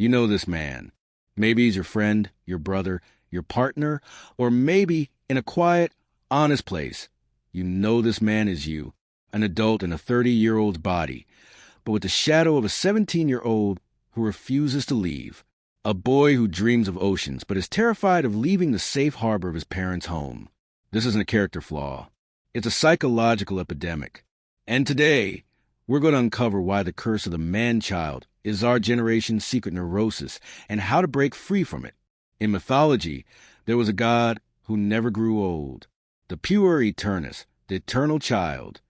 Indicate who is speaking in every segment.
Speaker 1: You know this man. Maybe he's your friend, your brother, your partner, or maybe in a quiet, honest place. You know this man is you, an adult in a 30-year-old's body, but with the shadow of a 17-year-old who refuses to leave. A boy who dreams of oceans, but is terrified of leaving the safe harbor of his parents' home. This isn't a character flaw. It's a psychological epidemic. And today, we're going to uncover why the curse of the man-child is our generation's secret neurosis and how to break free from it. In mythology, there was a god who never grew old, the Puer Aeternus, the eternal child.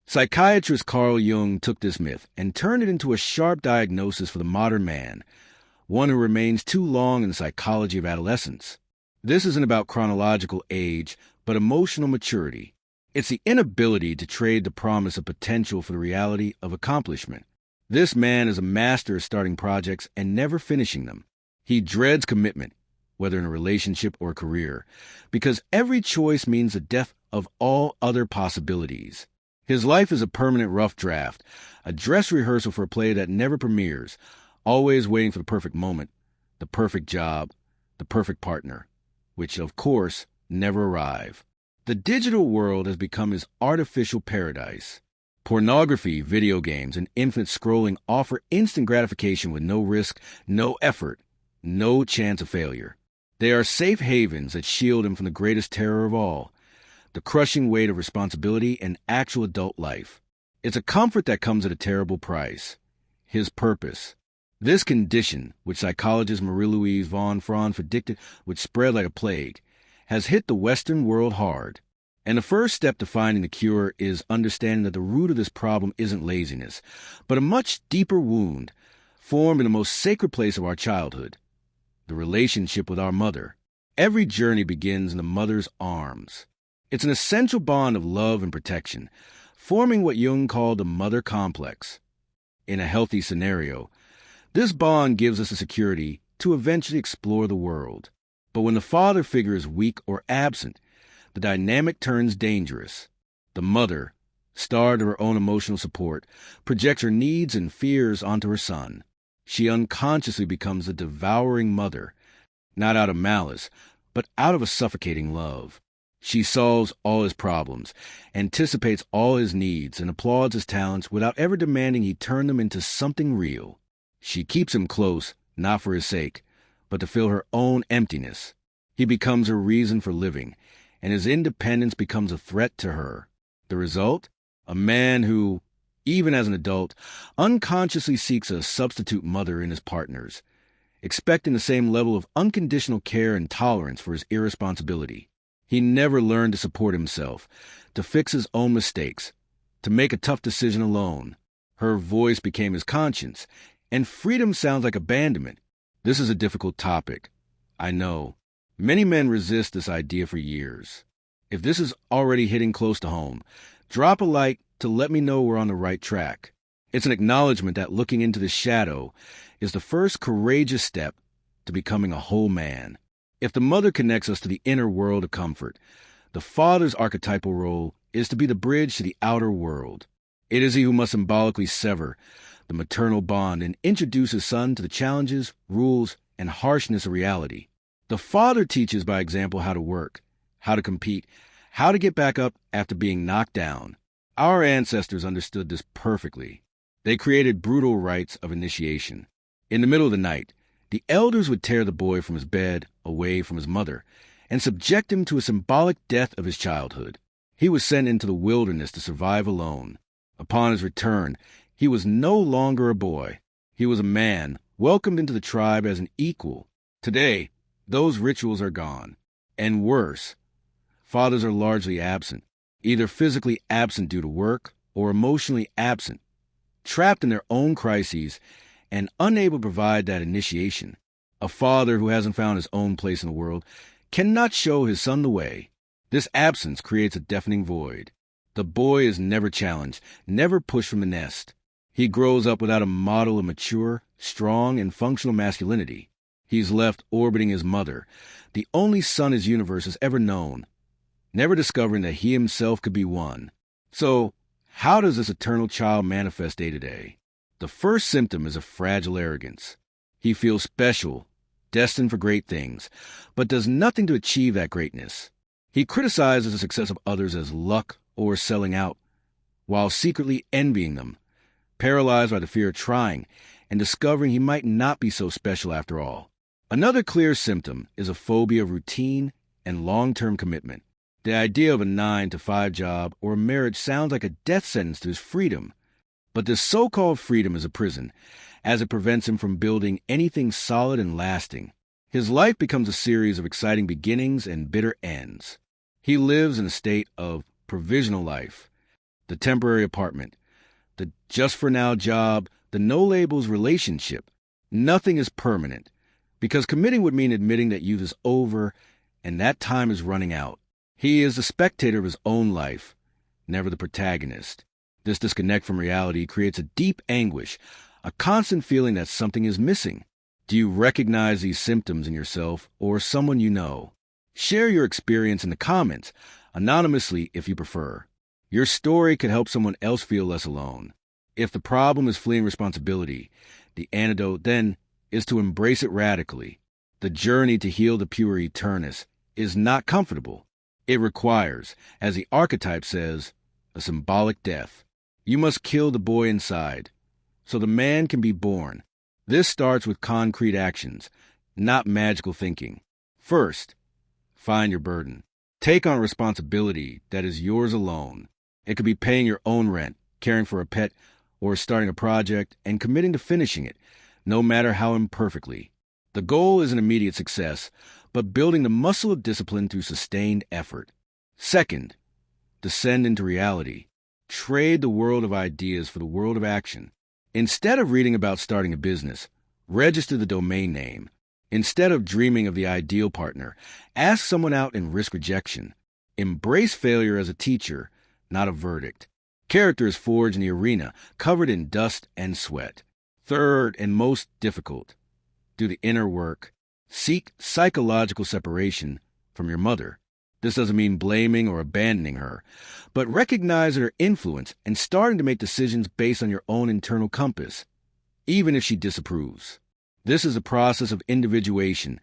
Speaker 1: Psychiatrist Carl Jung took this myth and turned it into a sharp diagnosis for the modern man, one who remains too long in the psychology of adolescence. This isn't about chronological age, but emotional maturity. It's the inability to trade the promise of potential for the reality of accomplishment. This man is a master of starting projects and never finishing them. He dreads commitment, whether in a relationship or a career, because every choice means the death of all other possibilities. His life is a permanent rough draft, a dress rehearsal for a play that never premieres, always waiting for the perfect moment, the perfect job, the perfect partner, which, of course, never arrive. The digital world has become his artificial paradise. Pornography, video games, and infinite scrolling offer instant gratification with no risk, no effort, no chance of failure. They are safe havens that shield him from the greatest terror of all, the crushing weight of responsibility and actual adult life. It's a comfort that comes at a terrible price. His purpose. This condition, which psychologist Marie-Louise von Franz predicted would spread like a plague, has hit the Western world hard. And the first step to finding the cure is understanding that the root of this problem isn't laziness, but a much deeper wound, formed in the most sacred place of our childhood, the relationship with our mother. Every journey begins in the mother's arms. It's an essential bond of love and protection, forming what Jung called the mother complex. In a healthy scenario, this bond gives us the security to eventually explore the world. But when the father figure is weak or absent, the dynamic turns dangerous. The mother, starved of her own emotional support, projects her needs and fears onto her son. She unconsciously becomes a devouring mother, not out of malice, but out of a suffocating love. She solves all his problems, anticipates all his needs, and applauds his talents without ever demanding he turn them into something real. She keeps him close, not for his sake, but to fill her own emptiness. He becomes her reason for living, and his independence becomes a threat to her. The result? A man who, even as an adult, unconsciously seeks a substitute mother in his partners, expecting the same level of unconditional care and tolerance for his irresponsibility. He never learned to support himself, to fix his own mistakes, to make a tough decision alone. Her voice became his conscience, and freedom sounds like abandonment. This is a difficult topic. I know. Many men resist this idea for years. If this is already hitting close to home, drop a like to let me know we're on the right track. It's an acknowledgement that looking into the shadow is the first courageous step to becoming a whole man. If the mother connects us to the inner world of comfort, the father's archetypal role is to be the bridge to the outer world. It is he who must symbolically sever the maternal bond and introduce his son to the challenges, rules, and harshness of reality. The father teaches by example how to work, how to compete, how to get back up after being knocked down. Our ancestors understood this perfectly. They created brutal rites of initiation. In the middle of the night, the elders would tear the boy from his bed, away from his mother, and subject him to a symbolic death of his childhood. He was sent into the wilderness to survive alone. Upon his return, he was no longer a boy. He was a man, welcomed into the tribe as an equal. Today, those rituals are gone. And worse, fathers are largely absent, either physically absent due to work or emotionally absent, trapped in their own crises and unable to provide that initiation. A father who hasn't found his own place in the world cannot show his son the way. This absence creates a deafening void. The boy is never challenged, never pushed from the nest. He grows up without a model of mature, strong, and functional masculinity. He's left orbiting his mother, the only son his universe has ever known, never discovering that he himself could be one. So, how does this eternal child manifest day to day? The first symptom is a fragile arrogance. He feels special, destined for great things, but does nothing to achieve that greatness. He criticizes the success of others as luck or selling out, while secretly envying them, paralyzed by the fear of trying and discovering he might not be so special after all. Another clear symptom is a phobia of routine and long-term commitment. The idea of a 9-to-5 job or a marriage sounds like a death sentence to his freedom. But this so-called freedom is a prison, as it prevents him from building anything solid and lasting. His life becomes a series of exciting beginnings and bitter ends. He lives in a state of provisional life, the temporary apartment, the just-for-now job, the no-labels relationship. Nothing is permanent, because committing would mean admitting that youth is over and that time is running out. He is the spectator of his own life, never the protagonist. This disconnect from reality creates a deep anguish, a constant feeling that something is missing. Do you recognize these symptoms in yourself or someone you know? Share your experience in the comments, anonymously if you prefer. Your story could help someone else feel less alone. If the problem is fleeing responsibility, the antidote then is to embrace it radically. The journey to heal the Puer Aeternus is not comfortable. It requires, as the Archetype says, a symbolic death. You must kill the boy inside, so the man can be born. This starts with concrete actions, not magical thinking. First, find your burden. Take on responsibility that is yours alone. It could be paying your own rent, caring for a pet, or starting a project and committing to finishing it, no matter how imperfectly. The goal is an immediate success, but building the muscle of discipline through sustained effort. Second, descend into reality. Trade the world of ideas for the world of action. Instead of reading about starting a business, register the domain name. Instead of dreaming of the ideal partner, ask someone out and risk rejection. Embrace failure as a teacher, not a verdict. Character is forged in the arena, covered in dust and sweat. Third, and most difficult, do the inner work. Seek psychological separation from your mother. This doesn't mean blaming or abandoning her, but recognizing her influence and starting to make decisions based on your own internal compass, even if she disapproves. This is a process of individuation,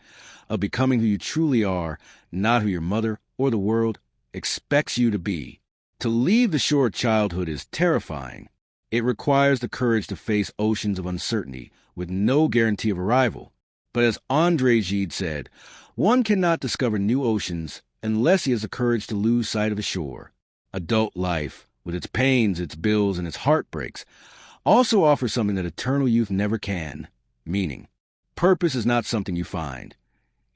Speaker 1: of becoming who you truly are, not who your mother or the world expects you to be. To leave the shore of childhood is terrifying. It requires the courage to face oceans of uncertainty with no guarantee of arrival. But as André Gide said, one cannot discover new oceans unless he has the courage to lose sight of the shore. Adult life, with its pains, its bills, and its heartbreaks, also offers something that eternal youth never can: meaning. Purpose is not something you find.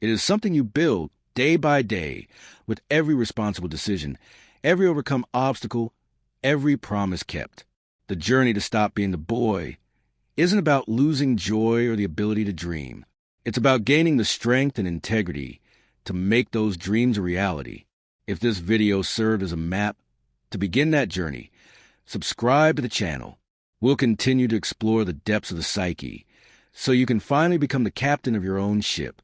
Speaker 1: It is something you build day by day, with every responsible decision, every overcome obstacle, every promise kept. The journey to stop being the boy isn't about losing joy or the ability to dream. It's about gaining the strength and integrity to make those dreams a reality. If this video served as a map to begin that journey, subscribe to the channel. We'll continue to explore the depths of the psyche, so you can finally become the captain of your own ship.